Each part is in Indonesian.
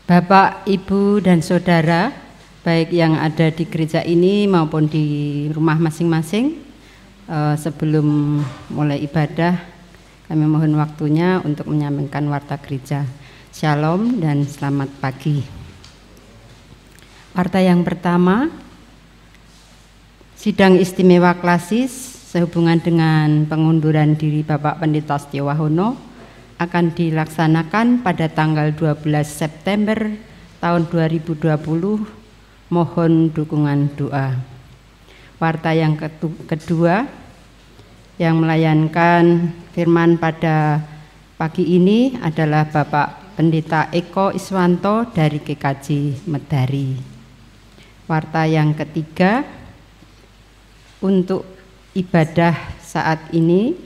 Bapak, Ibu, dan Saudara, baik yang ada di gereja ini maupun di rumah masing-masing, sebelum mulai ibadah, kami mohon waktunya untuk menyampaikan warta gereja. Shalom dan selamat pagi. Warta yang pertama, sidang istimewa klasis sehubungan dengan pengunduran diri Bapak Pendeta Setiawahono akan dilaksanakan pada tanggal 12 September tahun 2020. Mohon dukungan doa. Warta yang kedua yang melayankan firman pada pagi ini adalah Bapak Pendeta Eko Iswanto dari GKJ Medari. Warta yang ketiga, untuk ibadah saat ini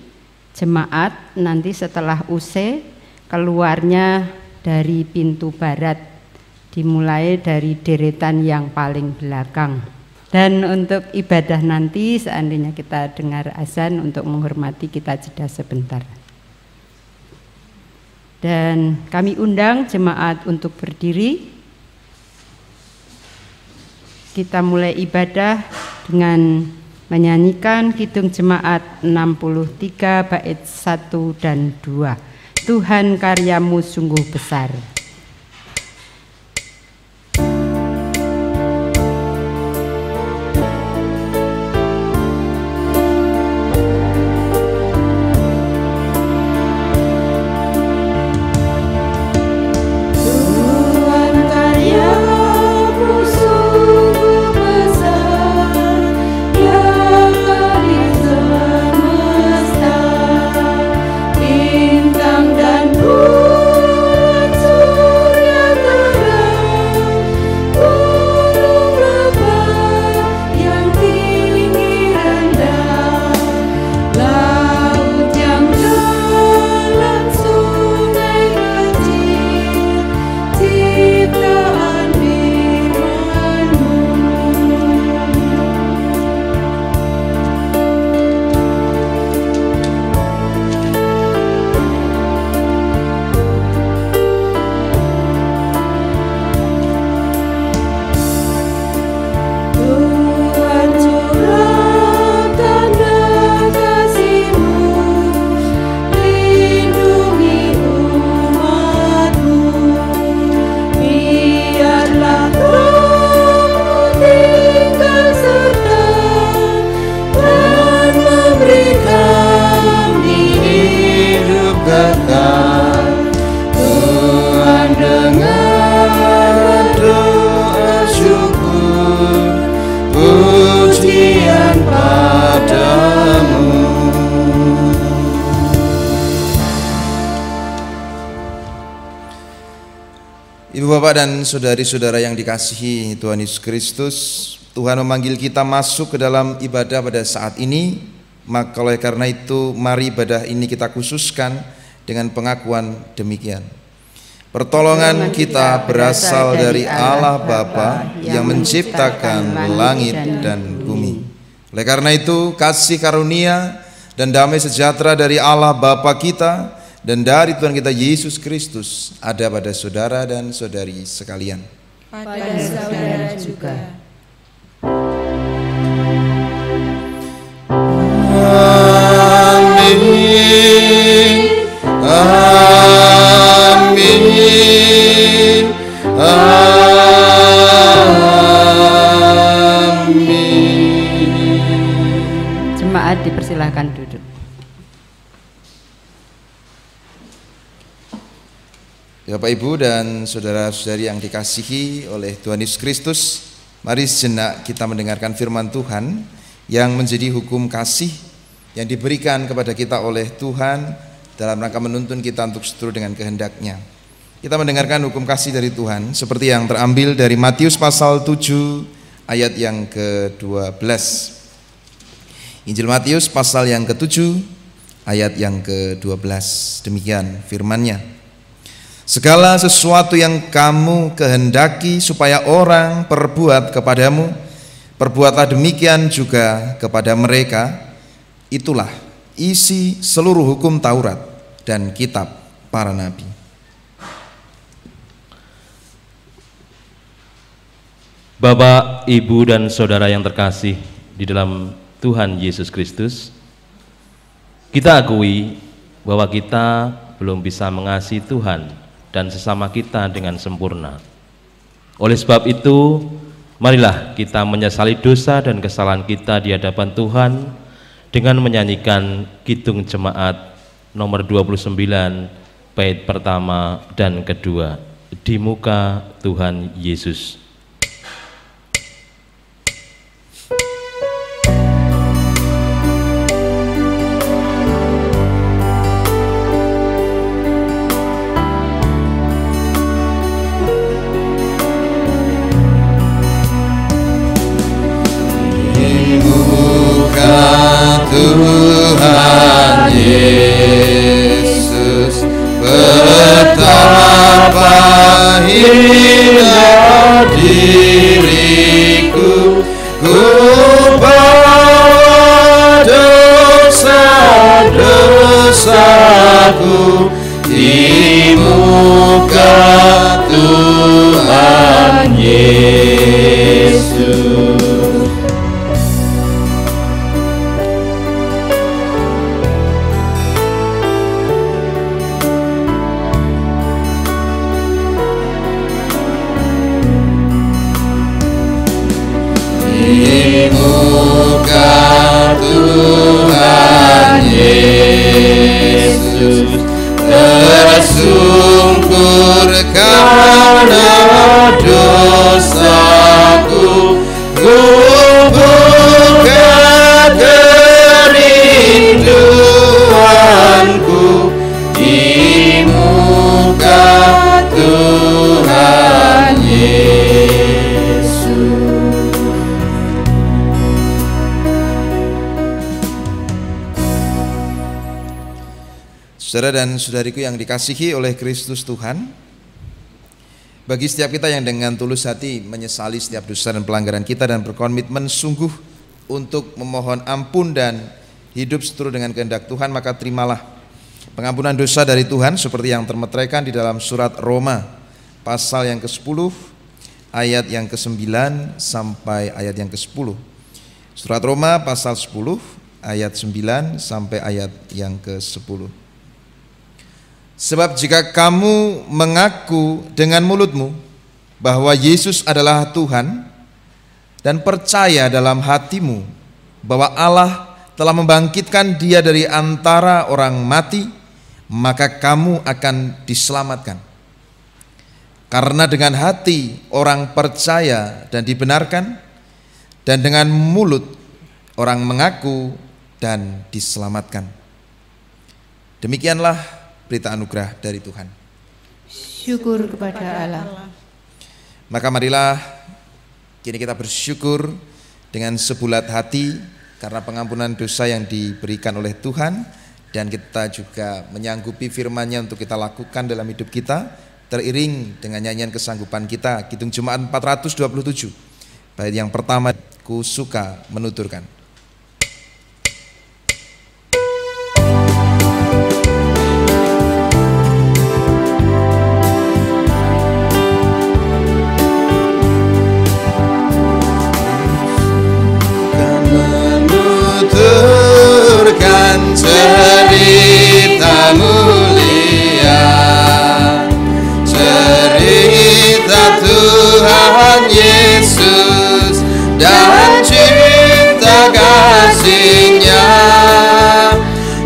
jemaat nanti setelah usai keluarnya dari pintu barat, dimulai dari deretan yang paling belakang. Dan untuk ibadah nanti seandainya kita dengar azan untuk menghormati, kita jeda sebentar. Dan kami undang jemaat untuk berdiri. Kita mulai ibadah dengan menyanyikan Kidung Jemaat 63 bait 1 dan 2. Tuhan karyamu sungguh besar. Bapak dan saudari-saudara yang dikasihi Tuhan Yesus Kristus, Tuhan memanggil kita masuk ke dalam ibadah pada saat ini. Maka oleh karena itu, mari ibadah ini kita khususkan dengan pengakuan demikian. Pertolongan kita berasal dari Allah Bapa yang menciptakan langit dan bumi. Oleh karena itu, kasih karunia dan damai sejahtera dari Allah Bapa kita dan dari Tuhan kita Yesus Kristus ada pada saudara dan saudari sekalian. Pada saudara juga. Amin. Amin. Amin. Jemaat dipersilahkan duduk. Bapak, Ibu, dan saudara-saudari yang dikasihi oleh Tuhan Yesus Kristus, mari sejenak kita mendengarkan firman Tuhan yang menjadi hukum kasih yang diberikan kepada kita oleh Tuhan dalam rangka menuntun kita untuk seturut dengan kehendak-Nya. Kita mendengarkan hukum kasih dari Tuhan seperti yang terambil dari Matius pasal 7 ayat yang ke-12. Injil Matius pasal yang ke-7 ayat yang ke-12. Demikian firman-Nya. Segala sesuatu yang kamu kehendaki supaya orang perbuat kepadamu, perbuatlah demikian juga kepada mereka. Itulah isi seluruh hukum Taurat dan kitab para nabi. Bapak, Ibu, dan Saudara yang terkasih di dalam Tuhan Yesus Kristus, kita akui bahwa kita belum bisa mengasihi Tuhan dan sesama kita dengan sempurna. Oleh sebab itu, marilah kita menyesali dosa dan kesalahan kita di hadapan Tuhan dengan menyanyikan Kidung Jemaat nomor 29 bait pertama dan kedua, Di Muka Tuhan Yesus. Tuhan Yesus, betapa hina diriku, ku bawa dosa-dosaku di muka Tuhan Yesus. Tuhan Yesus, tersungkur karena dosaku, ku buka kerinduanku di muka Tuhan Yesus. Saudara dan saudariku yang dikasihi oleh Kristus Tuhan, bagi setiap kita yang dengan tulus hati menyesali setiap dosa dan pelanggaran kita dan berkomitmen sungguh untuk memohon ampun dan hidup seturut dengan kehendak Tuhan, maka terimalah pengampunan dosa dari Tuhan seperti yang termeteraikan di dalam surat Roma pasal yang ke-10 ayat yang ke-9 sampai ayat yang ke-10. Surat Roma pasal 10 ayat 9 sampai ayat yang ke-10. Sebab jika kamu mengaku dengan mulutmu bahwa Yesus adalah Tuhan dan percaya dalam hatimu bahwa Allah telah membangkitkan Dia dari antara orang mati, maka kamu akan diselamatkan. Karena dengan hati orang percaya dan dibenarkan, dan dengan mulut orang mengaku dan diselamatkan. Demikianlah berita anugerah dari Tuhan. Syukur kepada Allah. Maka marilah kini kita bersyukur dengan sebulat hati karena pengampunan dosa yang diberikan oleh Tuhan, dan kita juga menyanggupi firman-Nya untuk kita lakukan dalam hidup kita, teriring dengan nyanyian kesanggupan kita, Kidung Jemaat 427. Bait yang pertama, ku suka menuturkan. Cerita mulia, cerita Tuhan Yesus dan cinta kasih-Nya.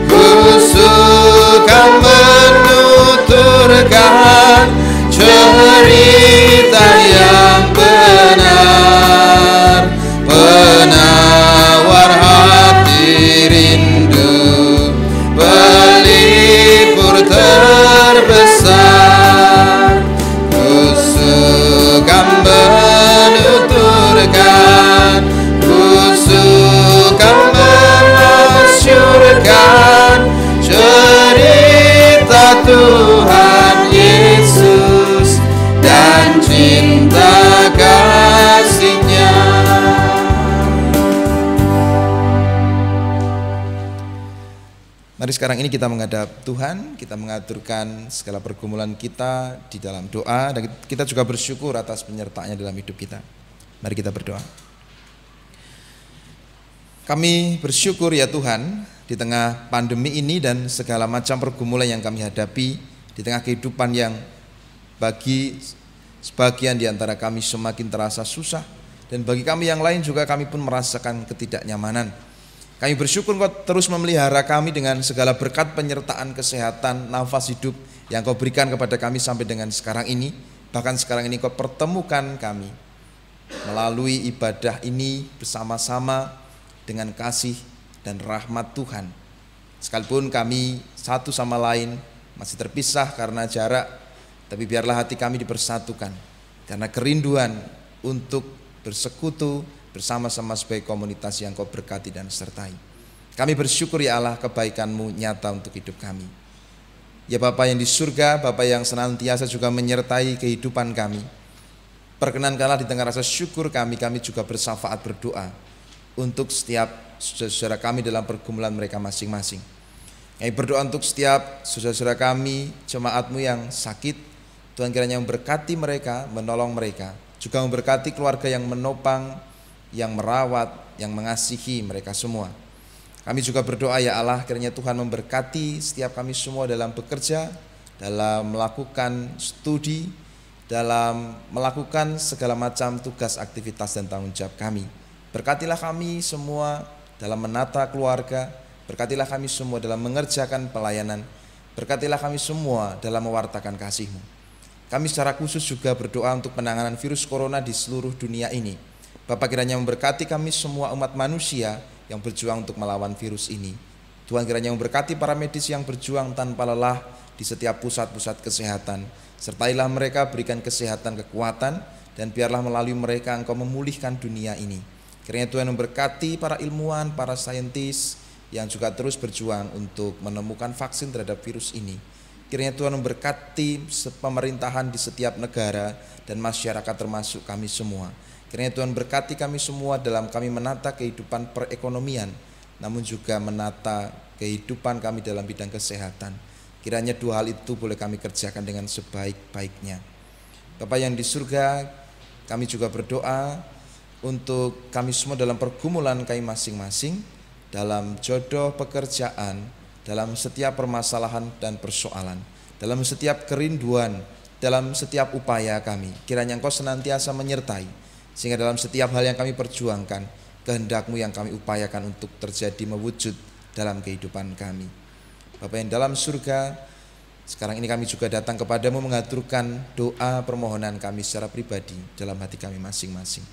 Ku suka menuturkan cerita yang benar, penawar hati rindu, pelipur terbesar. Ku suka menuturkan, ku suka memasyurkan cerita Tuhan Yesus dan cinta kasih-Nya. Mari sekarang ini kita menghadap Tuhan, kita mengaturkan segala pergumulan kita di dalam doa, dan kita juga bersyukur atas penyertaannya dalam hidup kita. Mari kita berdoa. Kami bersyukur ya Tuhan, di tengah pandemi ini dan segala macam pergumulan yang kami hadapi, di tengah kehidupan yang bagi sebagian di antara kami semakin terasa susah, dan bagi kami yang lain juga kami pun merasakan ketidaknyamanan. Kami bersyukur Engkau terus memelihara kami dengan segala berkat penyertaan kesehatan, nafas hidup yang Kau berikan kepada kami sampai dengan sekarang ini. Bahkan sekarang ini Kau pertemukan kami melalui ibadah ini bersama-sama dengan kasih dan rahmat Tuhan. Sekalipun kami satu sama lain masih terpisah karena jarak, tapi biarlah hati kami dipersatukan karena kerinduan untuk bersekutu bersama-sama sebagai komunitas yang Kau berkati dan sertai. Kami bersyukur ya Allah, kebaikan-Mu nyata untuk hidup kami. Ya Bapa yang di surga, Bapa yang senantiasa juga menyertai kehidupan kami, perkenankanlah di tengah rasa syukur kami juga bersyafaat berdoa untuk setiap saudara kami dalam pergumulan mereka masing-masing. Kami berdoa untuk setiap saudara-saudara kami, jemaat-Mu yang sakit. Tuhan kiranya memberkati mereka, menolong mereka, juga memberkati keluarga yang menopang, yang merawat, yang mengasihi mereka semua. Kami juga berdoa ya Allah, kiranya Tuhan memberkati setiap kami semua dalam bekerja, dalam melakukan studi, dalam melakukan segala macam tugas, aktivitas dan tanggung jawab kami. Berkatilah kami semua dalam menata keluarga, berkatilah kami semua dalam mengerjakan pelayanan, berkatilah kami semua dalam mewartakan kasih-Mu. Kami secara khusus juga berdoa untuk penanganan virus corona di seluruh dunia ini. Bapa kiranya memberkati kami semua umat manusia yang berjuang untuk melawan virus ini. Tuhan kiranya memberkati para medis yang berjuang tanpa lelah di setiap pusat-pusat kesehatan. Sertailah mereka, berikan kesehatan, kekuatan, dan biarlah melalui mereka Engkau memulihkan dunia ini. Kiranya Tuhan memberkati para ilmuwan, para saintis yang juga terus berjuang untuk menemukan vaksin terhadap virus ini. Kiranya Tuhan memberkati pemerintahan di setiap negara dan masyarakat termasuk kami semua. Kiranya Tuhan berkati kami semua dalam kami menata kehidupan perekonomian, namun juga menata kehidupan kami dalam bidang kesehatan. Kiranya dua hal itu boleh kami kerjakan dengan sebaik-baiknya. Bapa yang di surga, kami juga berdoa untuk kami semua dalam pergumulan kami masing-masing, dalam jodoh, pekerjaan, dalam setiap permasalahan dan persoalan, dalam setiap kerinduan, dalam setiap upaya kami. Kiranya Engkau senantiasa menyertai, sehingga dalam setiap hal yang kami perjuangkan, kehendak-Mu yang kami upayakan untuk terjadi mewujud dalam kehidupan kami. Bapa yang dalam surga, sekarang ini kami juga datang kepadamu mengaturkan doa permohonan kami secara pribadi dalam hati kami masing-masing.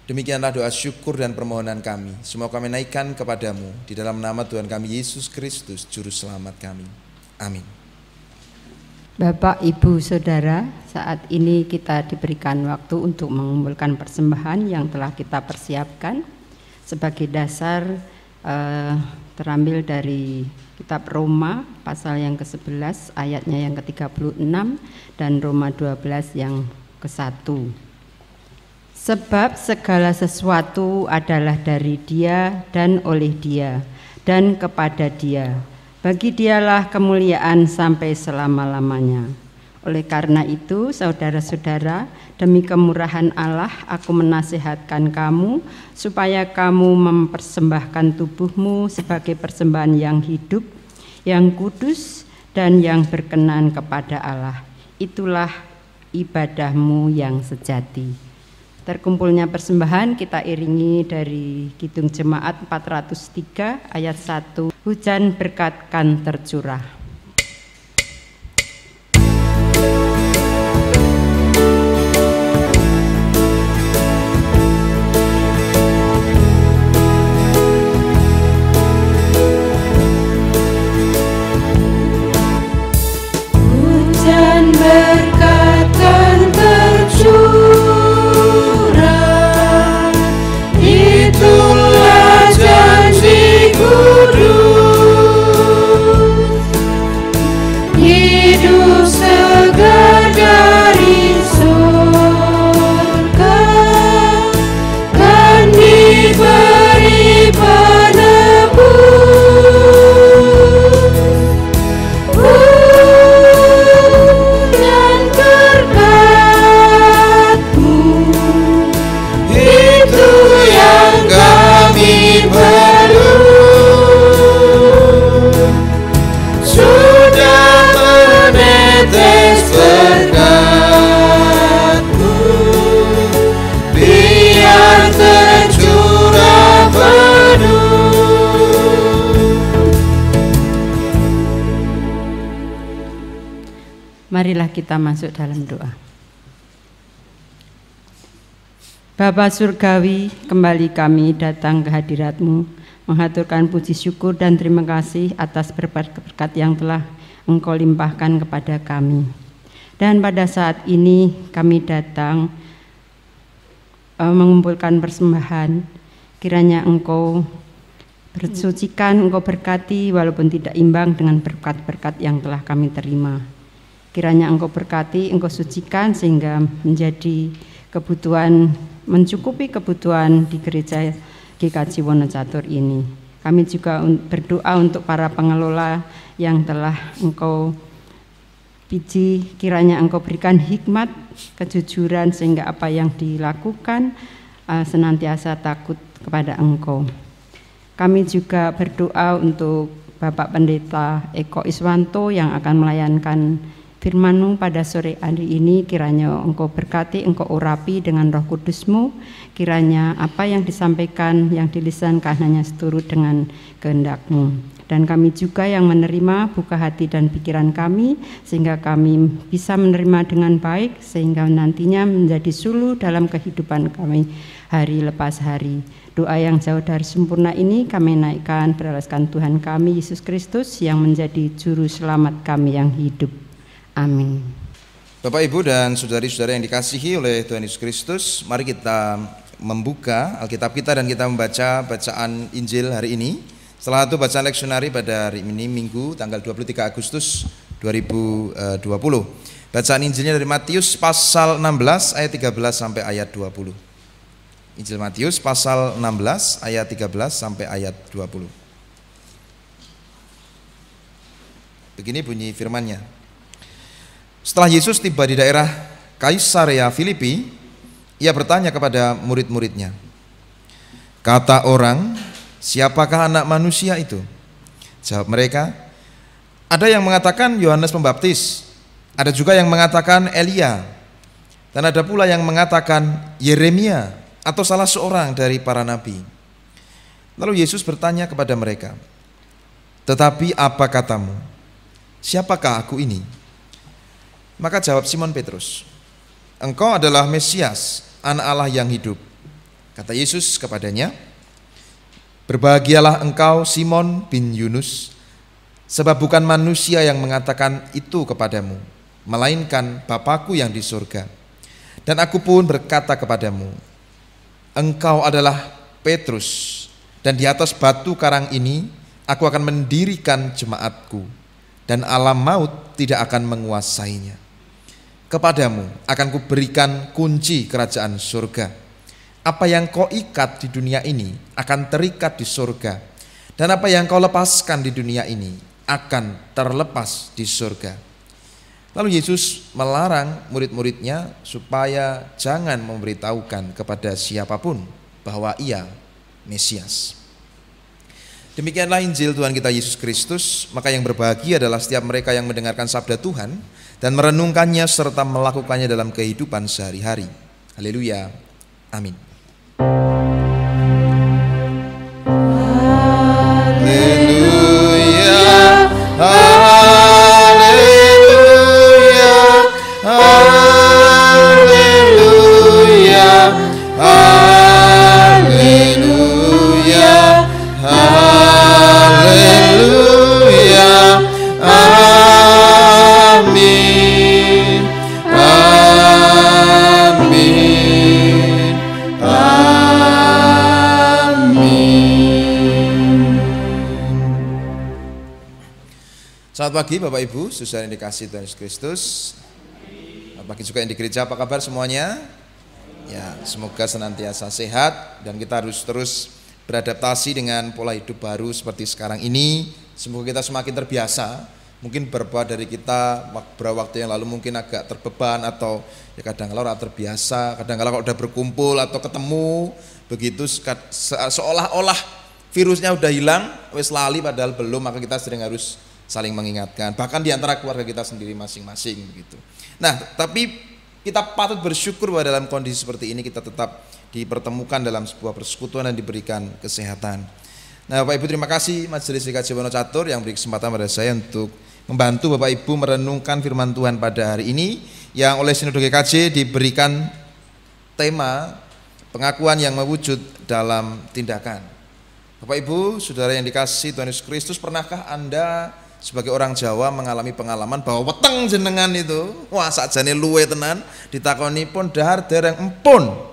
Demikianlah doa syukur dan permohonan kami. Semua kami naikkan kepadamu di dalam nama Tuhan kami Yesus Kristus, Juru Selamat kami. Amin. Bapak, Ibu, Saudara, saat ini kita diberikan waktu untuk mengumpulkan persembahan yang telah kita persiapkan. Sebagai dasar terambil dari kitab Roma pasal yang ke-11 ayatnya yang ke-36 dan Roma 12 yang ke-1. Sebab segala sesuatu adalah dari Dia dan oleh Dia dan kepada Dia. Bagi Dialah kemuliaan sampai selama-lamanya. Oleh karena itu, saudara-saudara, demi kemurahan Allah, aku menasihatkan kamu supaya kamu mempersembahkan tubuhmu sebagai persembahan yang hidup, yang kudus, dan yang berkenan kepada Allah. Itulah ibadahmu yang sejati. Terkumpulnya persembahan kita iringi dari Kidung Jemaat 403 ayat 1. Hujan berkat kan tercurah. Hujan berkat kan tercurah. Itulah janji kudus Marilah kita masuk dalam doa. Bapa Surgawi, kembali kami datang ke hadirat-Mu, menghaturkan puji syukur dan terima kasih atas berkat-berkat yang telah Engkau limpahkan kepada kami. Dan pada saat ini kami datang mengumpulkan persembahan, kiranya Engkau bersucikan, Engkau berkati walaupun tidak imbang dengan berkat-berkat yang telah kami terima. Kiranya Engkau berkati, Engkau sucikan sehingga menjadi kebutuhan, mencukupi kebutuhan di gereja GKJ Wonocatur ini. Kami juga berdoa untuk para pengelola yang telah Engkau piji, kiranya Engkau berikan hikmat, kejujuran sehingga apa yang dilakukan senantiasa takut kepada Engkau. Kami juga berdoa untuk Bapak Pendeta Eko Iswanto yang akan melayankan firman-Mu pada sore hari ini. Kiranya Engkau berkati, Engkau urapi dengan Roh Kudus-Mu. Kiranya apa yang disampaikan, yang dilisankan hanya seturut dengan kehendak-Mu. Dan kami juga yang menerima, buka hati dan pikiran kami sehingga kami bisa menerima dengan baik, sehingga nantinya menjadi suluh dalam kehidupan kami hari lepas hari. Doa yang jauh dari sempurna ini kami naikkan beralaskan Tuhan kami Yesus Kristus yang menjadi juru selamat kami yang hidup. Amin. Bapak, Ibu, dan saudari-saudari yang dikasihi oleh Tuhan Yesus Kristus, mari kita membuka Alkitab kita dan kita membaca bacaan Injil hari ini. Setelah itu bacaan leksionari pada hari ini, Minggu tanggal 23 Agustus 2020. Bacaan Injilnya dari Matius pasal 16 ayat 13 sampai ayat 20. Injil Matius pasal 16 ayat 13 sampai ayat 20. Begini bunyi firman-Nya. Setelah Yesus tiba di daerah Kaisarea Filipi, ia bertanya kepada murid-muridnya, "Kata orang, siapakah anak manusia itu?" Jawab mereka, "Ada yang mengatakan Yohanes Pembaptis, ada juga yang mengatakan Elia, dan ada pula yang mengatakan Yeremia atau salah seorang dari para nabi." Lalu Yesus bertanya kepada mereka, "Tetapi apa katamu? Siapakah aku ini?" Maka jawab Simon Petrus, "Engkau adalah Mesias, Anak Allah yang hidup." Kata Yesus kepadanya, "Berbahagialah engkau Simon bin Yunus, sebab bukan manusia yang mengatakan itu kepadamu, melainkan Bapa-Ku yang di surga. Dan aku pun berkata kepadamu, engkau adalah Petrus, dan di atas batu karang ini aku akan mendirikan jemaat-Ku, dan alam maut tidak akan menguasainya. Kepadamu akan kuberikan kunci kerajaan surga. Apa yang kau ikat di dunia ini akan terikat di surga, dan apa yang kau lepaskan di dunia ini akan terlepas di surga." Lalu Yesus melarang murid-muridnya supaya jangan memberitahukan kepada siapapun bahwa ia Mesias. Demikianlah Injil Tuhan kita Yesus Kristus. Maka yang berbahagia adalah setiap mereka yang mendengarkan sabda Tuhan dan merenungkannya serta melakukannya dalam kehidupan sehari-hari. Haleluya. Amin. Haleluya. Haleluya. Haleluya. Haleluya. Haleluya. Amin. Amin. Amin. Selamat pagi Bapak Ibu, saudara yang dikasihi Tuhan Yesus Kristus. Selamat pagi juga yang di gereja, apa kabar semuanya? Ya, semoga senantiasa sehat dan kita harus terus beradaptasi dengan pola hidup baru seperti sekarang ini. Semoga kita semakin terbiasa. Mungkin beberapa dari kita beberapa waktu yang lalu mungkin agak terbeban atau ya kadang-kadang terbiasa, kadang-kadang kalau udah berkumpul atau ketemu begitu seolah-olah virusnya udah hilang, wis lali padahal belum, maka kita sering harus saling mengingatkan, bahkan di antara keluarga kita sendiri masing-masing begitu. Nah, tapi kita patut bersyukur bahwa dalam kondisi seperti ini kita tetap dipertemukan dalam sebuah persekutuan dan diberikan kesehatan. Nah, Bapak Ibu, terima kasih Majelis GKJ Wonocatur yang beri kesempatan pada saya untuk membantu Bapak Ibu merenungkan firman Tuhan pada hari ini yang oleh Sinode GKJ diberikan tema pengakuan yang mewujud dalam tindakan. Bapak Ibu, saudara yang dikasihi Tuhan Yesus Kristus, pernahkah Anda sebagai orang Jawa mengalami pengalaman bahwa weteng jenengan itu wah sakjane luwe tenan ditakoni pun dahar dereng empun?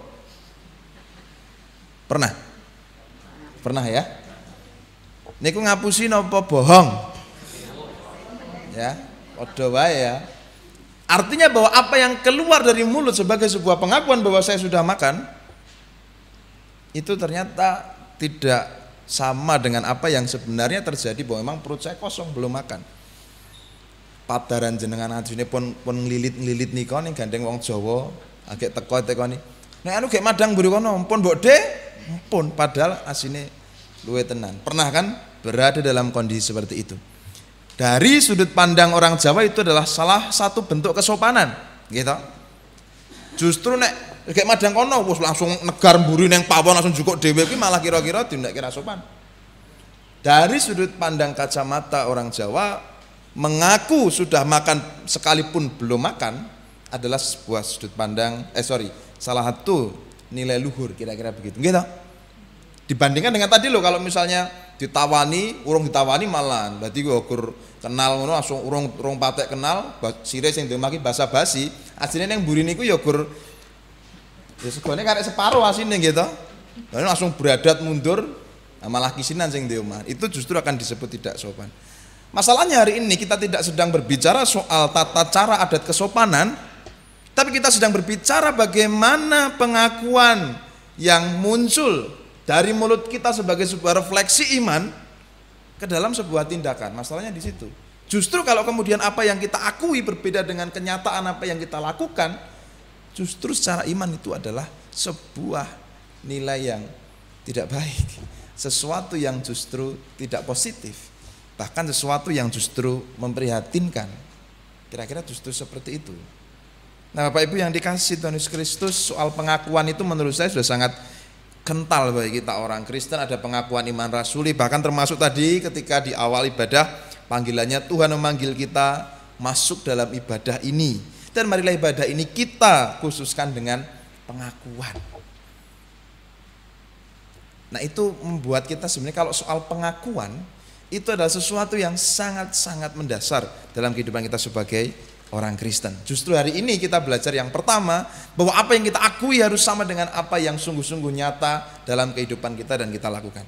Pernah ya? Niku ngapusi napa bohong? Ya, padha wae ya. Artinya bahwa apa yang keluar dari mulut sebagai sebuah pengakuan bahwa saya sudah makan itu ternyata tidak sama dengan apa yang sebenarnya terjadi, bahwa memang perut saya kosong belum makan. Padaran jenengan ajine pun nglilit-nglilit nika ning gandeng wong Jawa, agek teko-tekoni. Nek anu gek madang mburi kono, pun mbok De, pun padahal asine luwe tenan. Pernah kan berada dalam kondisi seperti itu? Dari sudut pandang orang Jawa itu adalah salah satu bentuk kesopanan, gitu. Justru nek kayak madang kono wis langsung negar mburi neng pawon langsung jukuk dhewe iki malah kira-kira tindak kira sopan. Dari sudut pandang kacamata orang Jawa, mengaku sudah makan sekalipun belum makan adalah sebuah sudut pandang salah satu nilai luhur, kira-kira begitu. Gitu. Dibandingkan dengan tadi loh, kalau misalnya ditawani, urung ditawani malah berarti gue ukur kenal ngono langsung urung patek kenal, sire sing demaki basa-basi, asline neng mburi niku ya ukur ya segone karek separo asine gitu. Lalu langsung beradat mundur, malah kisinan sing di omah. Itu justru akan disebut tidak sopan. Masalahnya hari ini kita tidak sedang berbicara soal tata cara adat kesopanan, tapi kita sedang berbicara bagaimana pengakuan yang muncul dari mulut kita sebagai sebuah refleksi iman ke dalam sebuah tindakan. Masalahnya di situ. Justru kalau kemudian apa yang kita akui berbeda dengan kenyataan apa yang kita lakukan, justru secara iman itu adalah sebuah nilai yang tidak baik, sesuatu yang justru tidak positif, bahkan sesuatu yang justru memprihatinkan. Kira-kira justru seperti itu. Nah, Bapak Ibu yang dikasihi Tuhan Yesus Kristus, soal pengakuan itu menurut saya sudah sangat kental bagi kita orang Kristen. Ada pengakuan iman rasuli, bahkan termasuk tadi ketika di awal ibadah panggilannya Tuhan memanggil kita masuk dalam ibadah ini. Dan marilah ibadah ini kita khususkan dengan pengakuan. Nah, itu membuat kita sebenarnya kalau soal pengakuan itu adalah sesuatu yang sangat-sangat mendasar dalam kehidupan kita sebagai orang Kristen. Justru hari ini kita belajar yang pertama, bahwa apa yang kita akui harus sama dengan apa yang sungguh-sungguh nyata dalam kehidupan kita dan kita lakukan.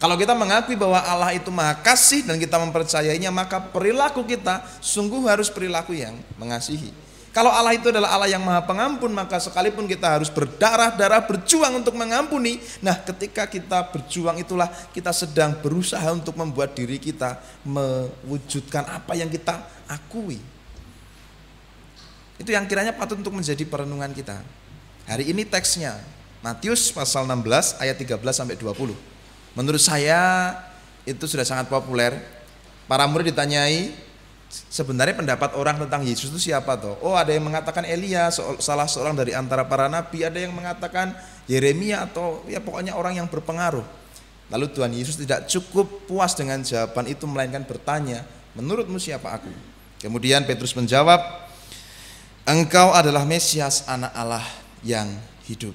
Kalau kita mengakui bahwa Allah itu Maha Kasih dan kita mempercayainya, maka perilaku kita sungguh harus perilaku yang mengasihi. Kalau Allah itu adalah Allah yang Maha Pengampun, maka sekalipun kita harus berdarah-darah berjuang untuk mengampuni. Nah, ketika kita berjuang itulah kita sedang berusaha untuk membuat diri kita mewujudkan apa yang kita akui. Itu yang kiranya patut untuk menjadi perenungan kita. Hari ini teksnya Matius pasal 16 ayat 13 sampai 20. Menurut saya itu sudah sangat populer. Para murid ditanyai sebenarnya pendapat orang tentang Yesus itu siapa toh? Oh, ada yang mengatakan Elia, salah seorang dari antara para nabi. Ada yang mengatakan Yeremia atau ya pokoknya orang yang berpengaruh. Lalu Tuhan Yesus tidak cukup puas dengan jawaban itu, melainkan bertanya, menurutmu siapa aku? Kemudian Petrus menjawab, engkau adalah Mesias, anak Allah yang hidup.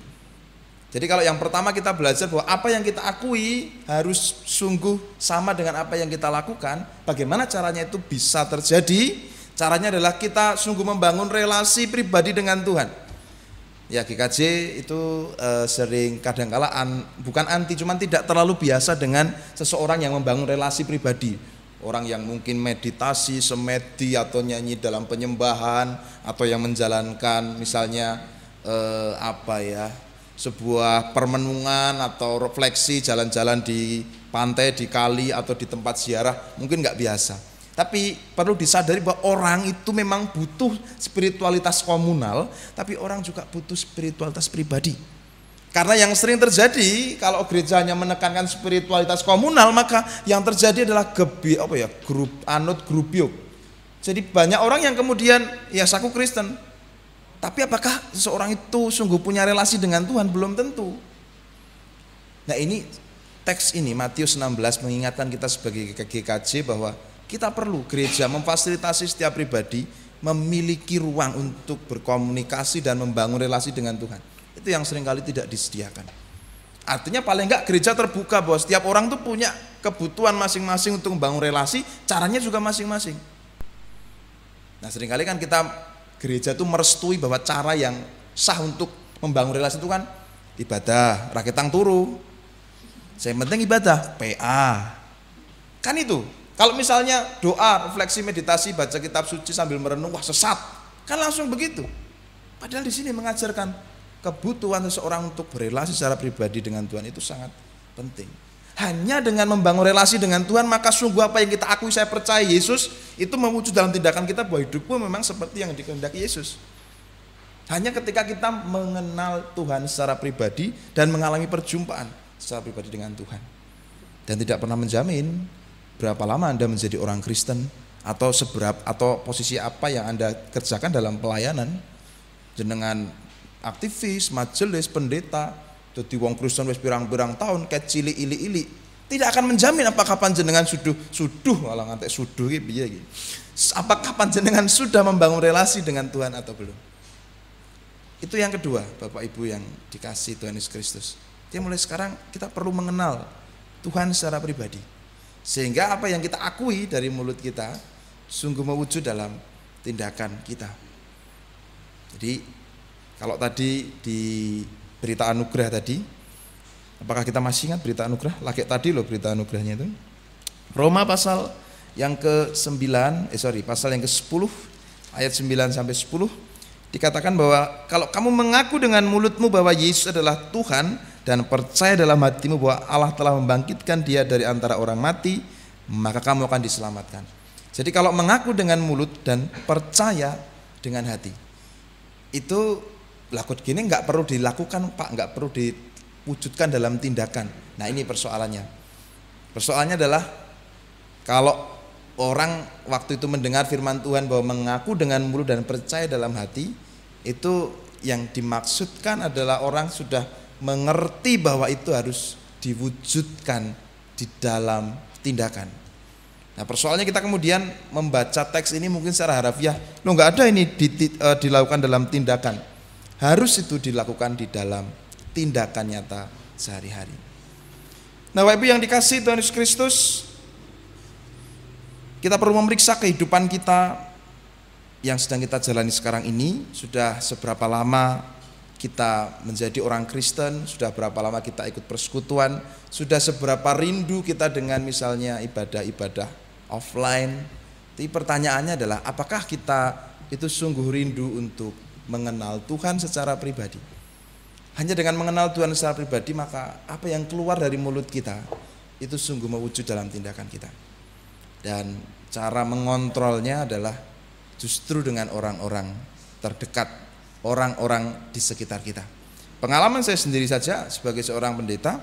Jadi kalau yang pertama kita belajar bahwa apa yang kita akui harus sungguh sama dengan apa yang kita lakukan. Bagaimana caranya itu bisa terjadi? Caranya adalah kita sungguh membangun relasi pribadi dengan Tuhan. Ya, GKJ itu sering kadangkala bukan anti, cuman tidak terlalu biasa dengan seseorang yang membangun relasi pribadi. Orang yang mungkin meditasi, semedi atau nyanyi dalam penyembahan, atau yang menjalankan misalnya sebuah permenungan atau refleksi jalan-jalan di pantai, di kali atau di tempat ziarah, mungkin nggak biasa. Tapi perlu disadari bahwa orang itu memang butuh spiritualitas komunal, tapi orang juga butuh spiritualitas pribadi. Karena yang sering terjadi kalau gerejanya menekankan spiritualitas komunal, maka yang terjadi adalah grup anut grup. Jadi banyak orang yang kemudian ya saku Kristen, tapi apakah seseorang itu sungguh punya relasi dengan Tuhan? Belum tentu. Nah, ini teks ini Matius 16 mengingatkan kita sebagai GKJ bahwa kita perlu gereja memfasilitasi setiap pribadi memiliki ruang untuk berkomunikasi dan membangun relasi dengan Tuhan. Itu yang seringkali tidak disediakan. Artinya paling enggak gereja terbuka bahwa setiap orang tuh punya kebutuhan masing-masing untuk membangun relasi, caranya juga masing-masing. Nah seringkali kan kita gereja itu merestui bahwa cara yang sah untuk membangun relasi itu kan ibadah, raketang turu. Saya penting ibadah, PA. Kan itu. Kalau misalnya doa, refleksi, meditasi, baca kitab suci sambil merenung, wah sesat. Kan langsung begitu. Padahal di sini mengajarkan kebutuhan seseorang untuk berrelasi secara pribadi dengan Tuhan itu sangat penting. Hanya dengan membangun relasi dengan Tuhan, maka sungguh apa yang kita akui, saya percaya Yesus, itu mewujud dalam tindakan kita bahwa hidupku memang seperti yang dikehendaki Yesus. Hanya ketika kita mengenal Tuhan secara pribadi dan mengalami perjumpaan secara pribadi dengan Tuhan. Dan tidak pernah menjamin berapa lama Anda menjadi orang Kristen atau posisi apa yang Anda kerjakan dalam pelayanan. Jenengan aktivis, majelis, pendeta, jadi wong Kristen wis pirang-pirang tahun kayak cili ili-ili, tidak akan menjamin apa kapan jenengan suduh malah ngantek suduh iki piye iki. Apa kapan jenengan sudah membangun relasi dengan Tuhan atau belum. Itu yang kedua, Bapak Ibu yang dikasihi Tuhan Yesus Kristus. Jadi mulai sekarang kita perlu mengenal Tuhan secara pribadi. Sehingga apa yang kita akui dari mulut kita sungguh mewujud dalam tindakan kita. Jadi kalau tadi di berita anugerah tadi, apakah kita masih ingat berita anugerah? Lagi tadi loh berita anugerahnya itu. Roma pasal yang ke-9, pasal yang ke-10 ayat 9 sampai 10 dikatakan bahwa kalau kamu mengaku dengan mulutmu bahwa Yesus adalah Tuhan dan percaya dalam hatimu bahwa Allah telah membangkitkan Dia dari antara orang mati, maka kamu akan diselamatkan. Jadi kalau mengaku dengan mulut dan percaya dengan hati, itu lakut gini nggak perlu dilakukan Pak, nggak perlu diwujudkan dalam tindakan. Nah ini persoalannya. Persoalannya adalah kalau orang waktu itu mendengar firman Tuhan bahwa mengaku dengan mulut dan percaya dalam hati, itu yang dimaksudkan adalah orang sudah mengerti bahwa itu harus diwujudkan di dalam tindakan. Nah persoalannya kita kemudian membaca teks ini mungkin secara harafiah, loh nggak ada ini dilakukan dalam tindakan. Harus itu dilakukan di dalam tindakan nyata sehari-hari. Nah Bapak Ibu yang dikasihi Tuhan Yesus Kristus, kita perlu memeriksa kehidupan kita yang sedang kita jalani sekarang ini. Sudah seberapa lama kita menjadi orang Kristen, sudah berapa lama kita ikut persekutuan, sudah seberapa rindu kita dengan misalnya ibadah-ibadah offline. Tapi pertanyaannya adalah apakah kita itu sungguh rindu untuk mengenal Tuhan secara pribadi? Hanya dengan mengenal Tuhan secara pribadi, maka apa yang keluar dari mulut kita itu sungguh mewujud dalam tindakan kita. Dan cara mengontrolnya adalah justru dengan orang-orang terdekat, orang-orang di sekitar kita. Pengalaman saya sendiri saja sebagai seorang pendeta,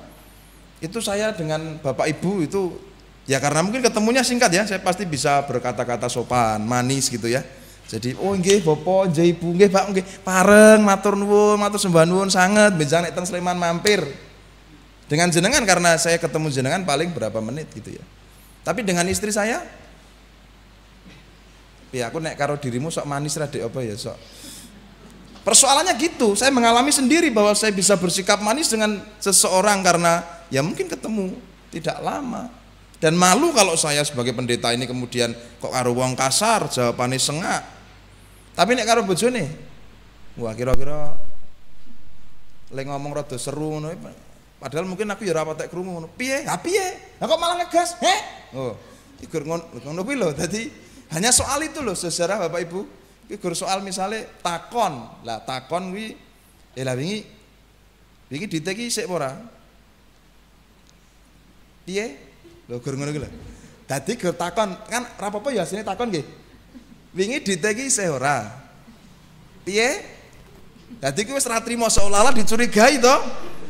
itu saya dengan Bapak Ibu itu ya karena mungkin ketemunya singkat ya, saya pasti bisa berkata-kata sopan, manis gitu ya. Jadi oh nggih Bapak, nggih Ibu, nggih Pak, nggih pareng matur nuwun, matur sembah nuwun sanget, benjang nek teng Sleman mampir. Dengan jenengan karena saya ketemu jenengan paling berapa menit gitu ya. Tapi dengan istri saya, ya aku nek karo dirimu sok manis ra dek apa ya sok. Persoalannya gitu, saya mengalami sendiri bahwa saya bisa bersikap manis dengan seseorang karena ya mungkin ketemu tidak lama. Dan malu kalau saya sebagai pendeta ini kemudian kok karo wong kasar, jawabane sengak. Tapi nek karo bojone, wah kira-kira lek ngomong rada seru ngono. Padahal mungkin aku ya ora patek krungu ngono. Piye? Ha piye? Lah kok malah ngegas? Oh, iku ngono kuwi lho. Dadi hanya soal itu loh saudara Bapak Ibu. Iku soal misalnya takon. Lah takon kuwi lah wingi diteki sik ora? Piye? Lho gur ngono kuwi lho. Dadi gur takon kan ora apa-apa ya asline takon nggih. Wingi diteki sik ora? Piye? Dadi kuwi wis ra trimo seolah-olah dicurigai to.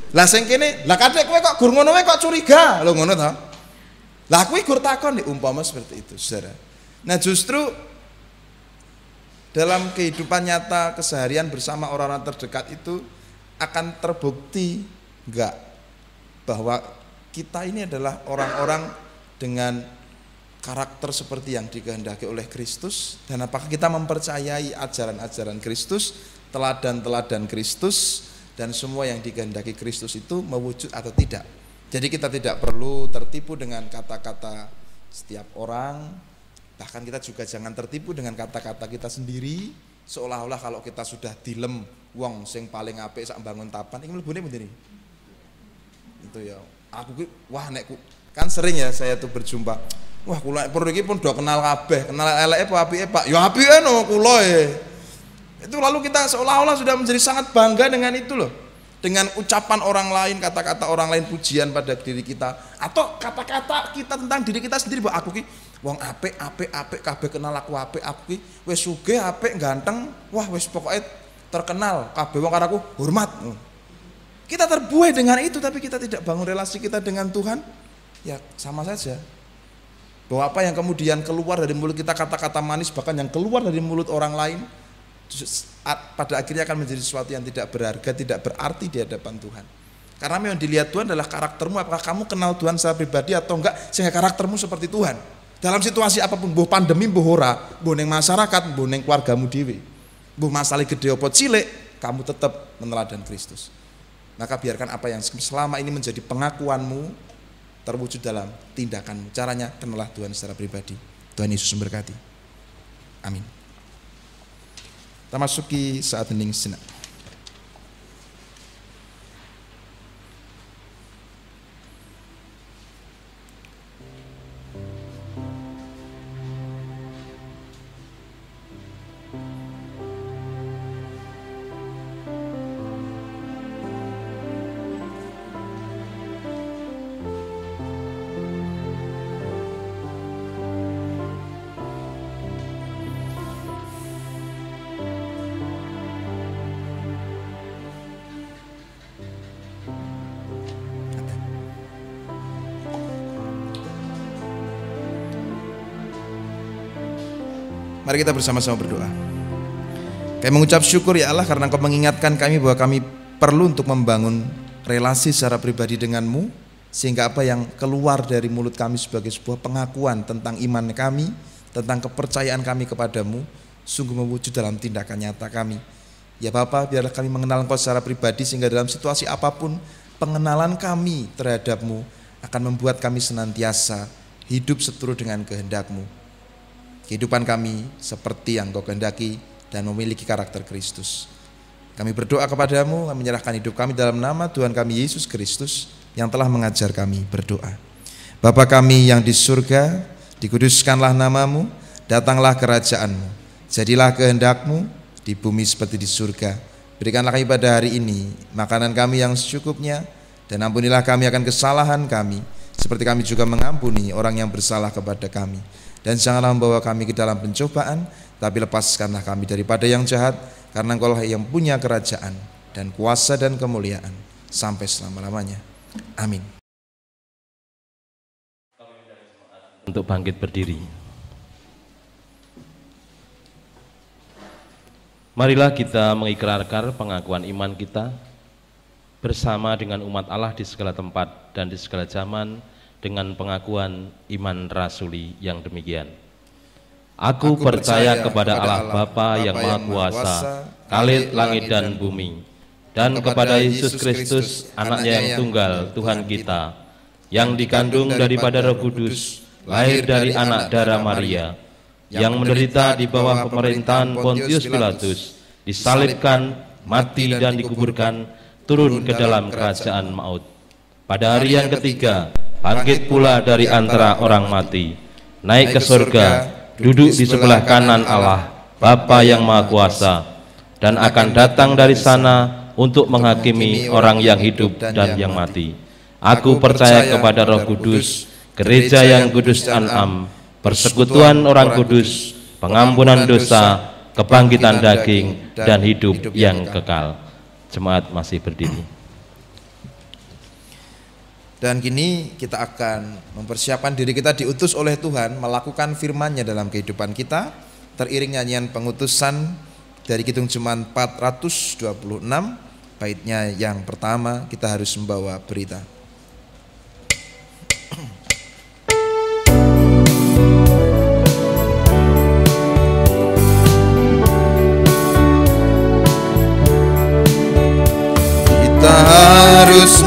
Lah sing kene, lah kadek kowe kok gur ngono wae kok curiga. Lho ngono to. Lah kuwi gur takon nek umpama seperti itu, saudara. Nah, justru dalam kehidupan nyata keseharian bersama orang-orang terdekat itu akan terbukti enggak bahwa kita ini adalah orang-orang dengan karakter seperti yang dikehendaki oleh Kristus, dan apakah kita mempercayai ajaran-ajaran Kristus, teladan-teladan Kristus, dan semua yang dikehendaki Kristus itu mewujud atau tidak. Jadi kita tidak perlu tertipu dengan kata-kata setiap orang, bahkan kita juga jangan tertipu dengan kata-kata kita sendiri, seolah-olah kalau kita sudah dilem wong sing paling apik sak bangun tapan iki mlebune mendene. Itu ya. Aku ki wah nek kan sering ya saya tuh berjumpa. Wah kula perlu iki pun do kenal kabeh, kenal eleke apa apike, Pak? Ya apike no kula Itu lalu kita seolah-olah sudah menjadi sangat bangga dengan itu loh. Dengan ucapan orang lain, kata-kata orang lain, pujian pada diri kita, atau kata-kata kita tentang diri kita sendiri, bahwa aku ki wong apik kabeh kenal aku apik ki wis sugih apik ganteng, wah wis pokoke terkenal kabeh wong karo aku hormat. Kita terbuai dengan itu, tapi kita tidak bangun relasi kita dengan Tuhan, ya sama saja. Bahwa apa yang kemudian keluar dari mulut kita, kata-kata manis, bahkan yang keluar dari mulut orang lain, pada akhirnya akan menjadi sesuatu yang tidak berharga, tidak berarti di hadapan Tuhan. Karena memang dilihat Tuhan adalah karaktermu, apakah kamu kenal Tuhan secara pribadi atau enggak, sehingga karaktermu seperti Tuhan. Dalam situasi apapun, boh pandemi, boh ora, boh neng masyarakat, boh neng keluargamu dewe, boh masalah gede apa cilik, kamu tetap meneladan Kristus. Maka biarkan apa yang selama ini menjadi pengakuanmu terwujud dalam tindakanmu. Caranya kenalah Tuhan secara pribadi. Tuhan Yesus memberkati. Amin. Kita masuki saat hening sejenak. Mari kita bersama-sama berdoa. Kami mengucap syukur ya Allah karena Engkau mengingatkan kami bahwa kami perlu untuk membangun relasi secara pribadi denganmu, sehingga apa yang keluar dari mulut kami sebagai sebuah pengakuan tentang iman kami, tentang kepercayaan kami kepadamu, sungguh mewujud dalam tindakan nyata kami. Ya Bapa, biarlah kami mengenal Engkau secara pribadi, sehingga dalam situasi apapun pengenalan kami terhadapmu akan membuat kami senantiasa hidup seturut dengan kehendak-Mu. Kehidupan kami seperti yang Kau kehendaki dan memiliki karakter Kristus. Kami berdoa kepadamu, kami menyerahkan hidup kami dalam nama Tuhan kami Yesus Kristus yang telah mengajar kami berdoa. Bapa kami yang di surga, dikuduskanlah namamu, datanglah kerajaanmu, jadilah kehendak-Mu di bumi seperti di surga. Berikanlah kami pada hari ini makanan kami yang secukupnya, dan ampunilah kami akan kesalahan kami, seperti kami juga mengampuni orang yang bersalah kepada kami. Dan janganlah membawa kami ke dalam pencobaan, tapi lepaskanlah kami daripada yang jahat, karena Engkau-lah yang punya kerajaan dan kuasa dan kemuliaan sampai selama-lamanya. Amin. Untuk bangkit berdiri. Marilah kita mengikrarkan pengakuan iman kita bersama dengan umat Allah di segala tempat dan di segala zaman, dengan pengakuan iman rasuli yang demikian. Aku percaya kepada Allah Bapa yang Maha Kuasa, Khalid langit dan bumi, dan kepada Yesus Kristus, Anaknya yang tunggal, Tuhan kita, yang dikandung daripada Roh Kudus, lahir dari anak darah Maria, yang menderita di bawah pemerintahan Pontius Pilatus, disalibkan, mati dan dikuburkan, turun ke dalam kerajaan maut. Pada hari yang ketiga, bangkit pula dari antara orang mati, naik ke surga, duduk di sebelah kanan Allah, Bapa yang Maha Kuasa, dan akan datang dari sana untuk menghakimi orang yang hidup dan yang mati. Aku percaya kepada Roh Kudus, gereja yang kudus dan am, persekutuan orang kudus, pengampunan dosa, kebangkitan daging, dan hidup yang kekal. Jemaat masih berdiri. Dan kini kita akan mempersiapkan diri kita diutus oleh Tuhan melakukan firman-Nya dalam kehidupan kita, teriring nyanyian pengutusan dari Kidung Jemaat 426. Baitnya yang pertama, kita harus membawa berita.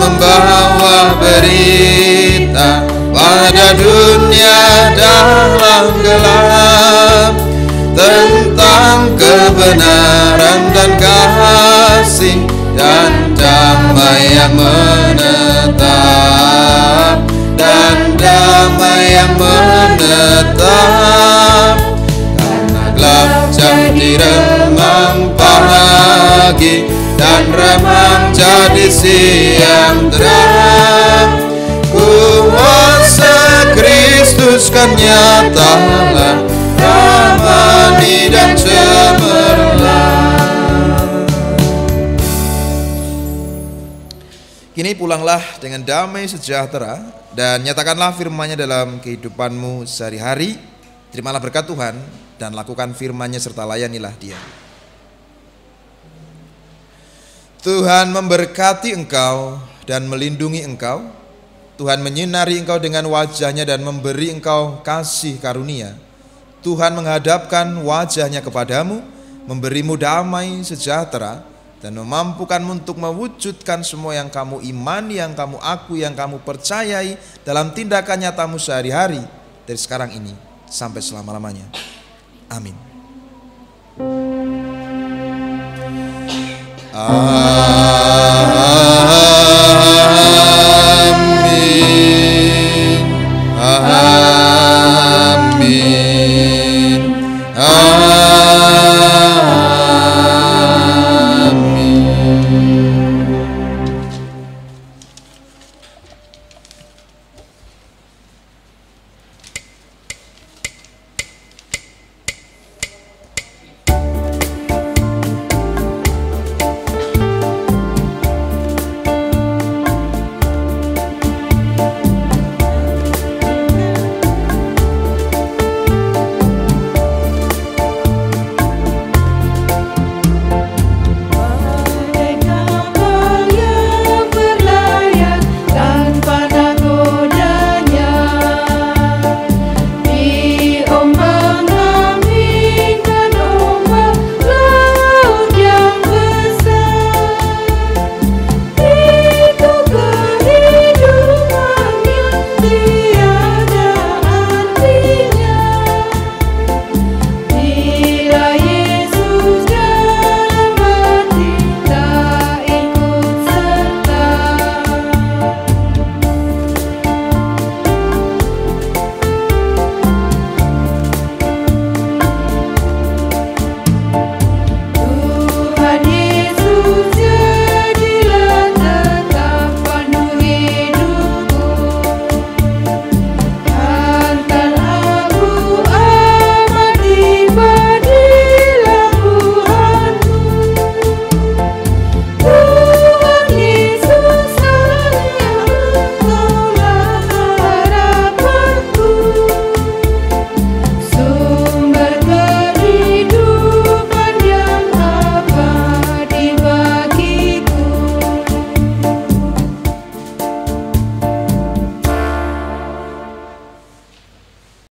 membawa berita pada dunia dalam gelap tentang kebenaran dan kasih dan damai yang menetap, dan damai yang menetap. Karena gelap jadi remang pagi dan remang jadi siang terang, kuasa Kristus kan nyatalah, ramani dan cemerlang. Kini pulanglah dengan damai sejahtera dan nyatakanlah firman-Nya dalam kehidupanmu sehari-hari. Terimalah berkat Tuhan dan lakukan firman-Nya serta layanilah Dia. Tuhan memberkati engkau dan melindungi engkau. Tuhan menyinari engkau dengan wajah-Nya dan memberi engkau kasih karunia. Tuhan menghadapkan wajah-Nya kepadamu, memberimu damai sejahtera, dan memampukanmu untuk mewujudkan semua yang kamu imani, yang kamu akui, yang kamu percayai dalam tindakan nyatamu sehari-hari dari sekarang ini sampai selama-lamanya. Amin. Amin.